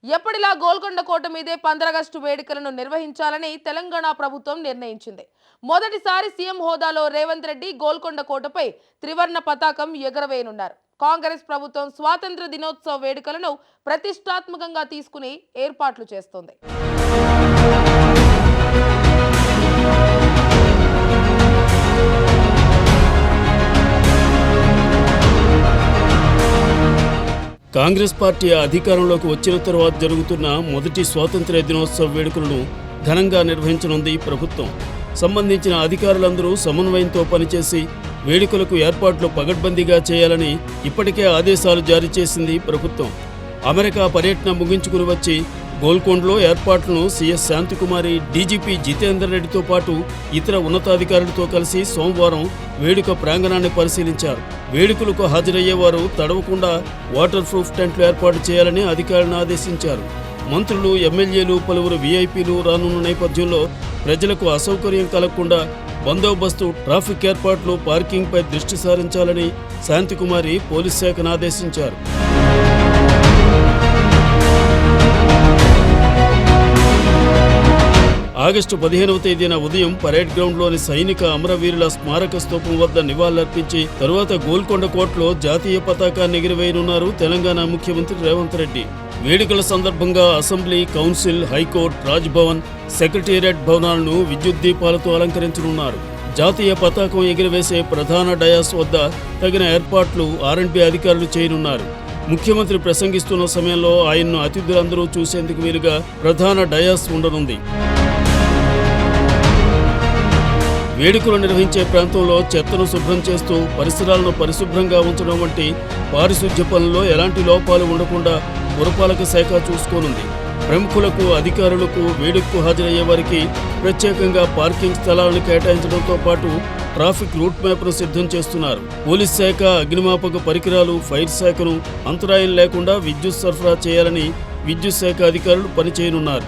ఎప్పటిలా గోల్కొండ కోట మీదే 15 ఆగస్టు వేడుకలను నిర్వహించాలని తెలంగాణ ప్రభుత్వం నిర్ణయించింది. మొదటిసారి సీఎం హోదాలో రేవంత్ రెడ్డి గోల్కొండ కోటపై త్రివర్ణ పతాకం ఎగరవేయనున్నారు. కాంగ్రెస్ ప్రభుత్వం స్వాతంత్ర దినోత్సవ వేడుకలను ప్రతిష్టాత్మకంగా తీసుకుని ఏర్పాట్లు చేస్తోంది. కాంగ్రెస్ పార్టీ అధికారంలోకి వచ్చిన తర్వాత జరుగుతున్న మొదటి స్వాతంత్ర్య దినోత్సవ వేడుకలను ఘనంగా నిర్వహించనుంది ప్రభుత్వం. సంబంధించిన అధికారులందరూ సమన్వయంతో పనిచేసి వేడుకలకు ఏర్పాట్లు పగడ్బందీగా చేయాలని ఇప్పటికే ఆదేశాలు జారీ చేసింది ప్రభుత్వం. అమెరికా పర్యటన ముగించుకుని వచ్చి గోల్కొండలో ఏర్పాట్లను సీఎస్ శాంతికుమారి, డీజీపీ జితేందర్ రెడ్డితో పాటు ఇతర ఉన్నతాధికారులతో కలిసి సోమవారం వేడుక ప్రాంగణాన్ని పరిశీలించారు. వేడుకలకు హాజరయ్యేవారు తడవకుండా వాటర్ ప్రూఫ్ టెంట్లు ఏర్పాటు చేయాలని అధికారులను ఆదేశించారు. మంత్రులు, ఎమ్మెల్యేలు, పలువురు వీఐపీలు రానున్న నేపథ్యంలో ప్రజలకు అసౌకర్యం కలగకుండా బందోబస్తు, ట్రాఫిక్ ఏర్పాట్లు, పార్కింగ్పై దృష్టి సారించాలని శాంతికుమారి పోలీస్ శాఖను ఆదేశించారు. ఆగస్టు 15వ తేదీన ఉదయం పరేడ్ గ్రౌండ్లోని సైనిక అమరవీరుల స్మారక స్తూపం వద్ద నివాళులర్పించి తరువాత గోల్కొండ కోటలో జాతీయ పతాకాన్ని ఎగురవేయనున్నారు తెలంగాణ ముఖ్యమంత్రి రేవంత్ రెడ్డి. వేడుకల సందర్భంగా assembly, council, high court, Raj Bhavan, secretariat భవనాలను విద్యుత్ దీపాలతో అలంకరించనున్నారు. జాతీయ పతాకం ఎగురవేసే ప్రధాన డయాస్ వద్ద తగిన ఏర్పాట్లు ఆర్ఎండ్బీ అధికారులు చేయనున్నారు. ముఖ్యమంత్రి ప్రసంగిస్తున్న సమయంలో ఆయన్ను అతిథులందరూ చూసేందుకు వీలుగా ప్రధాన డయాస్ ఉండనుంది. వేడుకలు నిర్వహించే ప్రాంతంలో చెత్తను శుభ్రం చేస్తూ పరిసరాలను పరిశుభ్రంగా ఉంచడం వంటి పారిశుధ్య పనుల్లో ఎలాంటి లోపాలు ఉండకుండా పురపాలక శాఖ చూసుకోనుంది. ప్రముఖులకు, అధికారులకు, వేడుకకు హాజరయ్యే వారికి ప్రత్యేకంగా పార్కింగ్ స్థలాలను కేటాయించడంతో పాటు ట్రాఫిక్ రూట్ మ్యాప్ను సిద్ధం చేస్తున్నారు. పోలీస్ శాఖ, అగ్నిమాపక పరికరాలు, ఫైర్ శాఖను అంతరాయం లేకుండా విద్యుత్ సరఫరా చేయాలని విద్యుత్ శాఖ అధికారులు పనిచేయనున్నారు.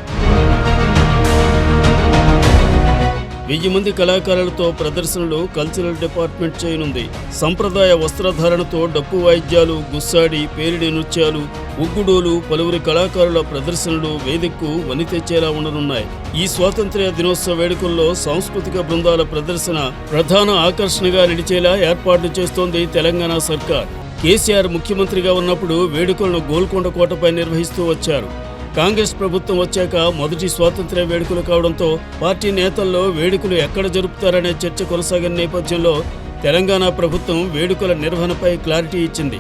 1000 మంది కళాకారులతో ప్రదర్శనలు కల్చరల్ డిపార్ట్మెంట్ చేయనుంది. సంప్రదాయ వస్త్రధారణతో డప్పు వాయిద్యాలు, గుస్సాడి, పేరిడి నృత్యాలు, ఉగ్గుడోలు, పలువురి కళాకారుల ప్రదర్శనలు వేదికకు వని తెచ్చేలా ఉండనున్నాయి. ఈ స్వాతంత్ర్య దినోత్సవ వేడుకల్లో సాంస్కృతిక బృందాల ప్రదర్శన ప్రధాన ఆకర్షణగా నిలిచేలా ఏర్పాట్లు చేస్తోంది తెలంగాణ సర్కార్. కేసీఆర్ ముఖ్యమంత్రిగా ఉన్నప్పుడు వేడుకలను గోల్కొండ కోటపై నిర్వహిస్తూ వచ్చారు. కాంగ్రెస్ ప్రభుత్వం వచ్చాక మొదటి స్వాతంత్ర్య వేడుకలు కావడంతో పార్టీ నేతల్లో వేడుకలు ఎక్కడ జరుపుతారనే చర్చ కొనసాగిన నేపథ్యంలో తెలంగాణ ప్రభుత్వం వేడుకల నిర్వహణపై క్లారిటీ ఇచ్చింది.